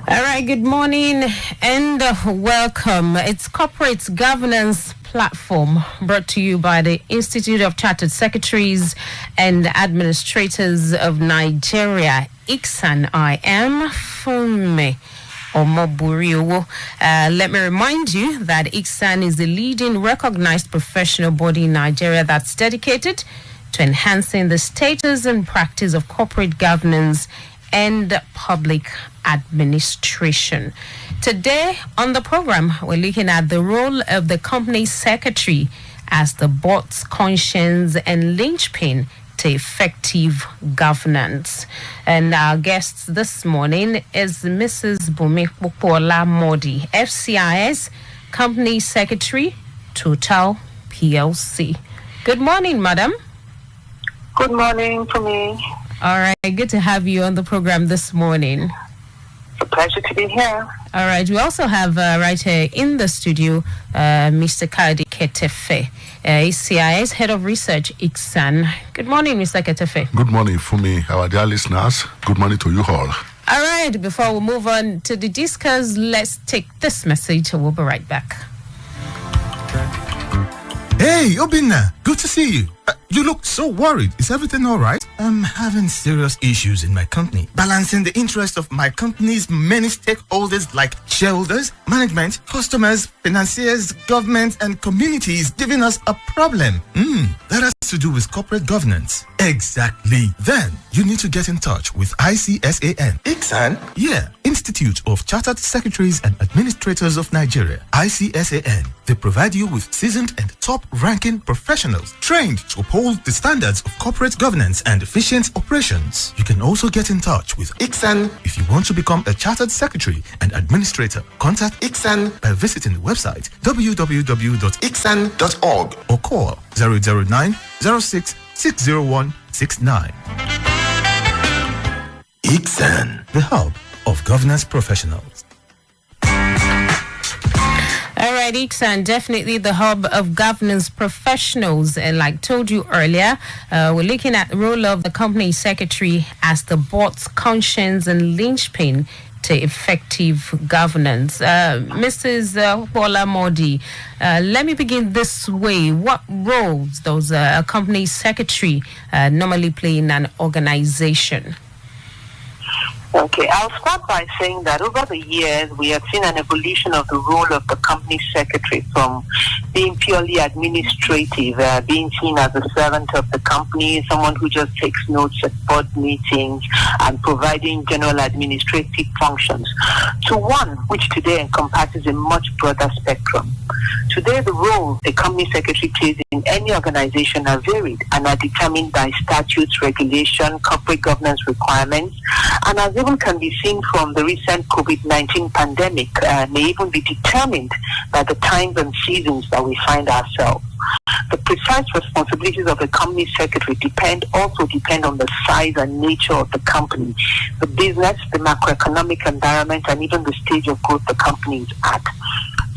All right, good morning and welcome. It's Corporate Governance Platform brought to you by the Institute of Chartered Secretaries and Administrators of Nigeria, ICSAN. I am BUNMI. Let me remind you that ICSAN is the leading recognized professional body in Nigeria that's dedicated to enhancing the status and practice of corporate governance and public administration. Today on the program, we're looking at the role of the company secretary as the board's conscience and linchpin to effective governance. And our guest this morning is Mrs. POPOOLA-MORDI, FCIS Company Secretary, Total PLC. Good morning, madam. Good morning to me. All right, good to have you on the program this morning. It's a pleasure to be here. All right, we also have right here in the studio, Mr. Kadi Ketefe, ACIS Head of Research, ICSAN. Good morning, Mr. Ketefe. Good morning, Fumi, our dear listeners. Good morning to you all. All right, before we move on to the discuss, let's take this message. We'll be right back. Hey, Obinna, good to see you. You look so worried. Is everything all right? I'm having serious issues in my company. Balancing the interest of my company's many stakeholders like shareholders, management, customers, financiers, government, and community is giving us a problem. That has to do with corporate governance. Exactly. Then, you need to get in touch with ICSAN. ICSAN? Yeah, Institute of Chartered Secretaries and Administrators of Nigeria. ICSAN. They provide you with seasoned and top-ranking professionals trained to uphold the standards of corporate governance and efficient operations. You can also get in touch with ICSAN if you want to become a chartered secretary and administrator. Contact ICSAN by visiting the website www.icsan.org or call 009 06 601 69. ICSAN, the hub of governance professionals. All right, ICSAN, definitely the hub of governance professionals. And like told you earlier, we're looking at the role of the company secretary as the board's conscience and linchpin to effective governance. Mrs. POPOOLA-MORDI, let me begin this way. What roles does a company secretary normally play in an organization? Okay, I'll start by saying that over the years, we have seen an evolution of the role of the company secretary from being purely administrative, being seen as a servant of the company, someone who just takes notes at board meetings and providing general administrative functions, to one which today encompasses a much broader spectrum. Today, the role the company secretary plays in any organization are varied and are determined by statutes, regulation, corporate governance requirements, and as even can be seen from the recent COVID-19 pandemic, may even be determined by the times and seasons that we find ourselves. The precise responsibilities of the company secretary depend on the size and nature of the company, the business, the macroeconomic environment, and even the stage of growth the company is at.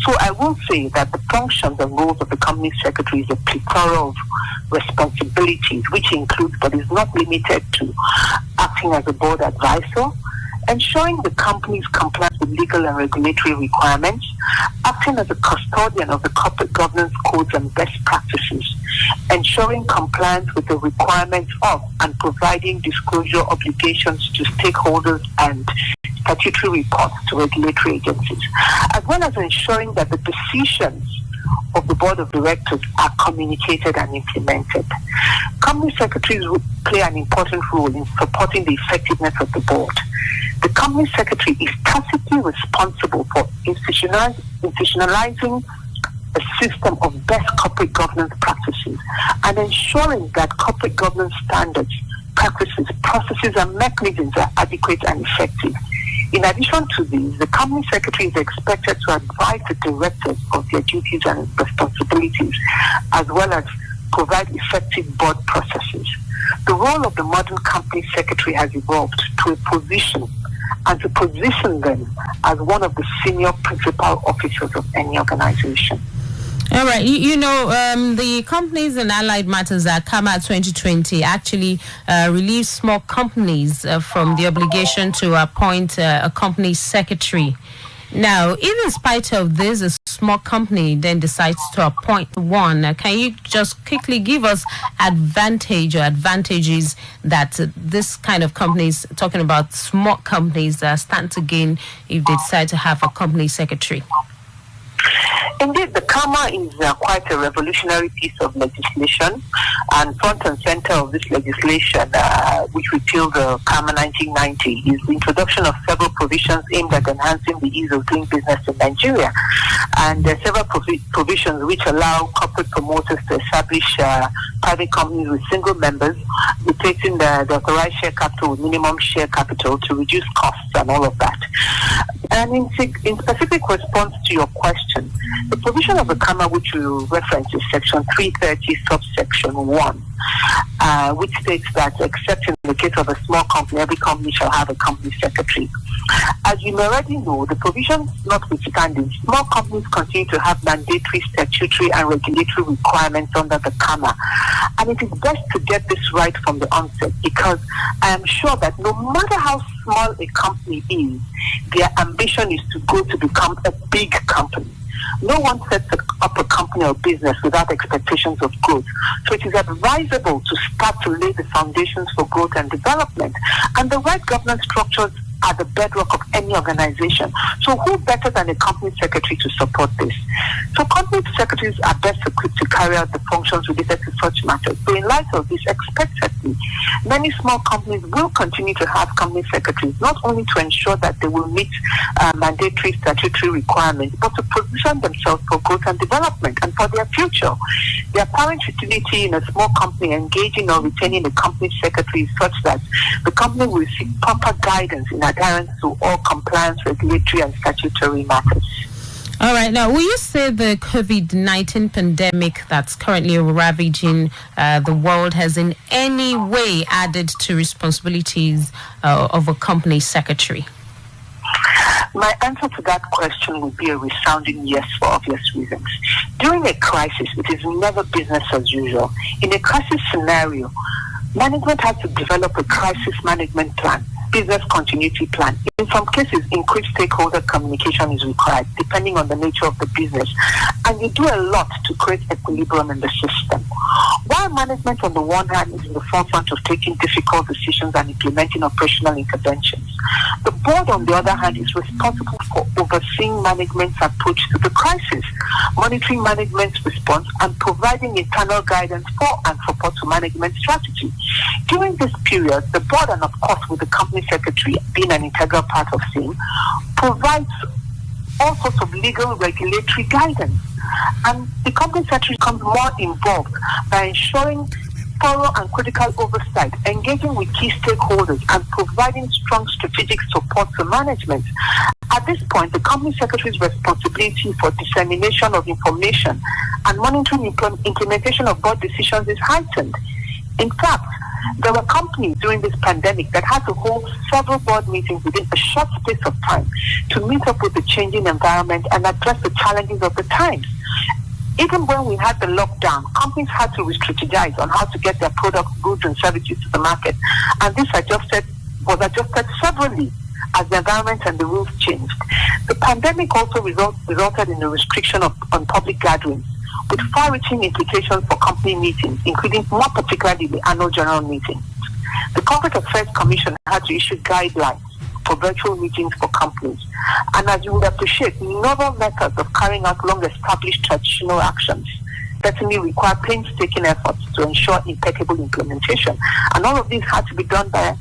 So I will say that the functions and roles of the company secretary is a plethora of responsibilities, which includes but is not limited to acting as a board advisor, ensuring the company's compliance with legal and regulatory requirements, acting as a custodian of the corporate governance codes and best practices, ensuring compliance with the requirements of and providing disclosure obligations to stakeholders and statutory reports to regulatory agencies, as well as ensuring that the decisions of the board of directors are communicated and implemented. Company secretaries play an important role in supporting the effectiveness of the board. The company secretary is tacitly responsible for institutionalizing a system of best corporate governance practices and ensuring that corporate governance standards, practices, processes, and mechanisms are adequate and effective. In addition to these, the company secretary is expected to advise the directors of their duties and responsibilities, as well as provide effective board processes. The role of the modern company secretary has evolved to a position and to position them as one of the senior principal officers of any organization. All right. The Companies and Allied Matters Act, CAMA 2020, actually relieves small companies from the obligation to appoint a company secretary. Now, if in spite of this, a small company then decides to appoint one, can you just quickly give us advantages that this kind of companies, talking about small companies, stand to gain if they decide to have a company secretary? Indeed, the CAMA is quite a revolutionary piece of legislation, and front and center of this legislation, which repealed the CAMA 1990, is the introduction of several provisions aimed at enhancing the ease of doing business in Nigeria. And there are several provisions which allow corporate promoters to establish private companies with single members, replacing the authorized share capital with minimum share capital to reduce costs and all of that. And in specific response to your question, the provision of the CAMA which you reference is section 330 subsection 1, which states that except in the case of a small company, every company shall have a company secretary. As you may already know, the provisions notwithstanding, small companies continue to have mandatory statutory and regulatory requirements under the CAMA. And it is best to get this right from the onset, because I am sure that no matter how small a company is, their ambition is to go to become a big company. No one sets up a company or business without expectations of growth. So it is advisable to start to lay the foundations for growth and development. And the right governance structures are the bedrock of any organization. So who better than a company secretary to support this? So company secretaries are best equipped to carry out the functions related to such matters. So in light of this, expectedly, many small companies will continue to have company secretaries, not only to ensure that they will meet mandatory statutory requirements, but to position themselves for growth and development and for their future. The apparent utility in a small company engaging or retaining a company secretary is such that the company will receive proper guidance in adherence to all compliance, regulatory, and statutory matters. All right. Now, will you say the COVID-19 pandemic that's currently ravaging the world has in any way added to responsibilities of a company secretary? My answer to that question would be a resounding yes, for obvious reasons. During a crisis, it is never business as usual. In a crisis scenario, management has to develop a crisis management plan, business continuity plan. In some cases, increased stakeholder communication is required, depending on the nature of the business. And you do a lot to create equilibrium in the system. While management, on the one hand, is in the forefront of taking difficult decisions and implementing operational interventions, the board, on the other hand, is responsible for overseeing management's approach to the crisis, monitoring management's response, and providing internal guidance for and support to management strategy. During this period, the board, and of course with the company secretary being an integral part of SIM, provides all sorts of legal regulatory guidance. And the company secretary becomes more involved by ensuring thorough and critical oversight, engaging with key stakeholders, and providing strong strategic support to management. At this point, the company secretary's responsibility for dissemination of information and monitoring implementation of board decisions is heightened. In fact, there were companies during this pandemic that had to hold several board meetings within a short space of time to meet up with the changing environment and address the challenges of the times. Even when we had the lockdown, companies had to re-strategize on how to get their products, goods, and services to the market. And this was adjusted severally as the environment and the rules changed. The pandemic also resulted in the restriction on public gatherings, with far-reaching implications for company meetings, including more particularly the annual general meeting. The Corporate Affairs Commission had to issue guidelines for virtual meetings for companies. And as you would appreciate, novel methods of carrying out long-established traditional actions certainly require painstaking efforts to ensure impeccable implementation. And all of these had to be done by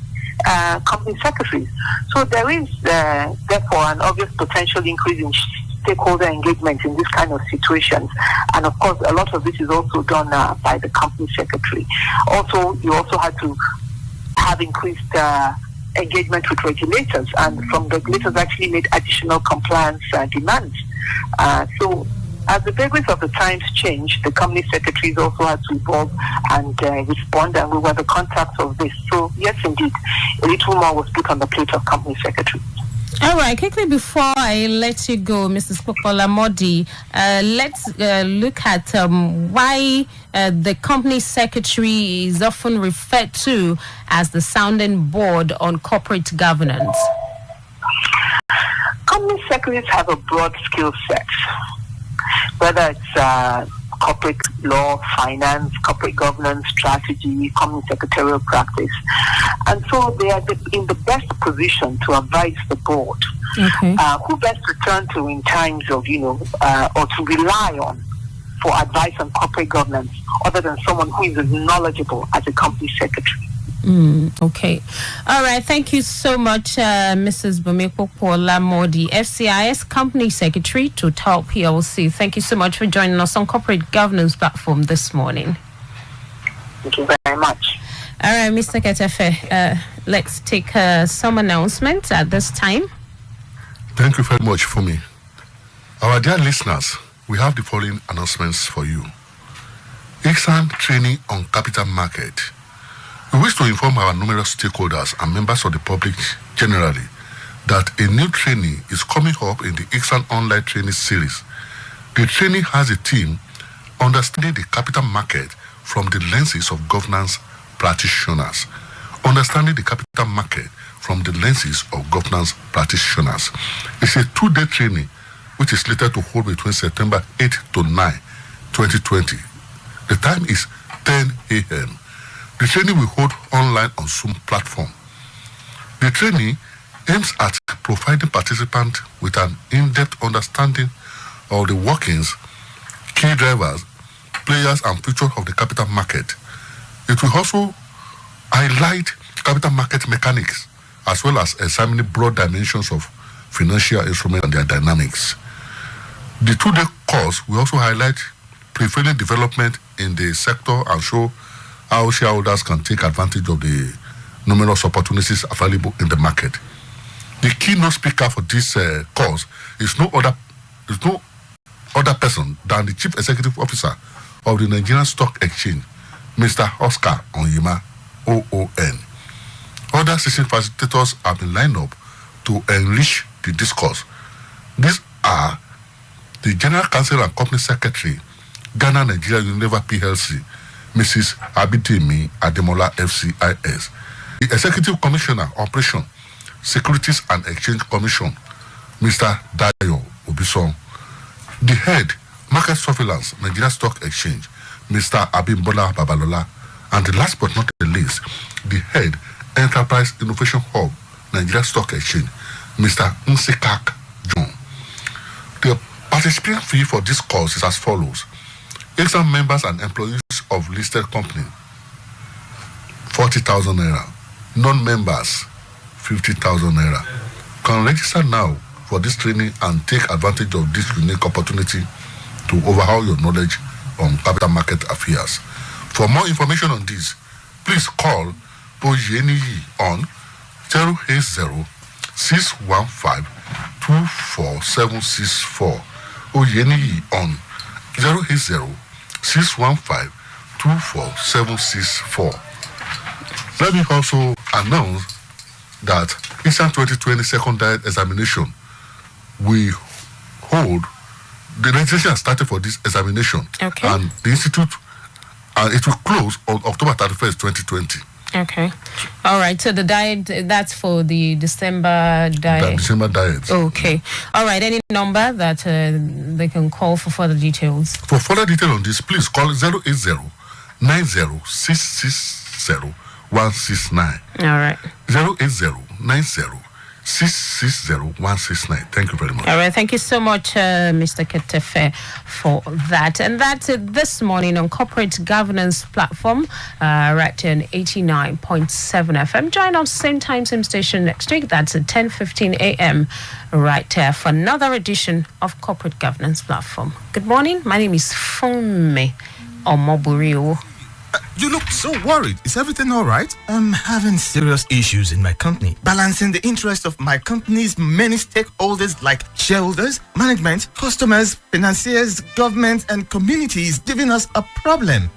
company secretaries. So there is, therefore, an obvious potential increase in stakeholder engagement in this kind of situations. And of course, a lot of this is also done by the company secretary. Also, you also had to have increased engagement with regulators, and from regulators actually made additional compliance demands. So as the vagaries of the times changed, the company secretaries also had to evolve and respond, and we were the contacts of this. So yes, indeed, a little more was put on the plate of company secretary. All right, quickly before I let you go, Mrs. POPOOLA-MORDI, let's look at why the company secretary is often referred to as the sounding board on corporate governance. Company secretaries have a broad skill set, whether it's corporate law, finance, corporate governance, strategy, company secretarial practice. And so they are in the best position to advise the board. Okay. Who best to turn to in times of, or to rely on for advice on corporate governance other than someone who is as knowledgeable as a company secretary. Okay. All right. Thank you so much, Mrs. BUNMI POPOOLA-MORDI, FCIS Company Secretary, Total PLC. Thank you so much for joining us on Corporate Governance Platform this morning. Thank you very much. All right, Mr. Ketefe, let's take some announcements at this time. Thank you very much for me. Our dear listeners, we have the following announcements for you. Exam training on capital market. We wish to inform our numerous stakeholders and members of the public generally that a new training is coming up in the Exam online training series. The training has a theme, Understanding the Capital Market from the Lenses of Governance Practitioners. Understanding the Capital Market from the Lenses of Governance Practitioners. It's a 2-day training which is slated to hold between September 8 to 9, 2020. The time is 10 a.m. The training will hold online on Zoom platform. The training aims at providing participants with an in-depth understanding of the workings, key drivers, players, and future of the capital market. It will also highlight capital market mechanics as well as examining broad dimensions of financial instruments and their dynamics. The 2-day course will also highlight prevailing development in the sector and show how shareholders can take advantage of the numerous opportunities available in the market. The keynote speaker for this course is no other person than the Chief Executive Officer of the Nigerian Stock Exchange, Mr. Oscar Onyema, OON. Other session facilitators have been lined up to enrich the discourse. These are the General Counsel and Company Secretary, Ghana Nigeria Unilever PLC, Mrs. Abidemi Ademola FCIS, the Executive Commissioner, Operation, Securities and Exchange Commission, Mr. Dayo Obison, the Head, Market Surveillance, Nigeria Stock Exchange, Mr. Abimbola Babalola, and the last but not the least, the Head, Enterprise Innovation Hub, Nigeria Stock Exchange, Mr. Nsekak John. The participation fee for this course is as follows. Exam members and employees of listed company, 40,000 naira. Non-members, 50,000 naira. Can register now for this training and take advantage of this unique opportunity to overhaul your knowledge on capital market affairs. For more information on this, please call Oyeniyi on 080-615-24764. Oyeniyi on 080-615-24764. Let me also announce that Eastern 2020 secondary examination we hold. The registration has started for this examination, Okay. and the institute, it will close on October 31st, 2020. Okay. All right. So the diet, that's for the December diet. The December diet. Okay. All right. Any number that they can call for further details? For further detail on this, please call 080-90-660-169. All right. 080-90-660-169. Thank you very much. All right. Thank you so much, Mr. Ketefe, for that. And that's it this morning on Corporate Governance Platform, right here on 89.7 FM. Join us same time, same station next week. That's at 10:15 a.m. right here for another edition of Corporate Governance Platform. Good morning. My name is Funmi Omoburio. You look so worried. Is everything all right? I'm having serious issues in my company. Balancing the interest of my company's many stakeholders like shareholders, management, customers, financiers, government, and community is giving us a problem.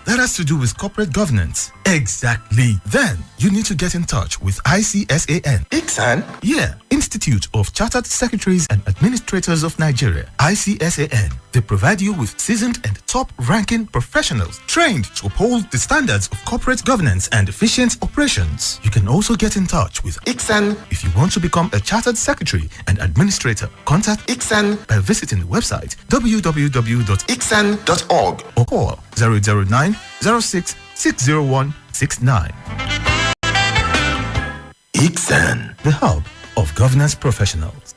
That has to do with corporate governance. Exactly. Then you need to get in touch with ICSAN. ICSAN? Yeah, Institute of Chartered Secretaries and Administrators of Nigeria. ICSAN. They provide you with seasoned and top-ranking professionals trained to uphold the standards of corporate governance and efficient operations. You can also get in touch with ICSAN. If you want to become a Chartered Secretary and Administrator, contact ICSAN by visiting the website www.icsan.org or call 009 06 601 69. ICSAN, the hub of governance professionals.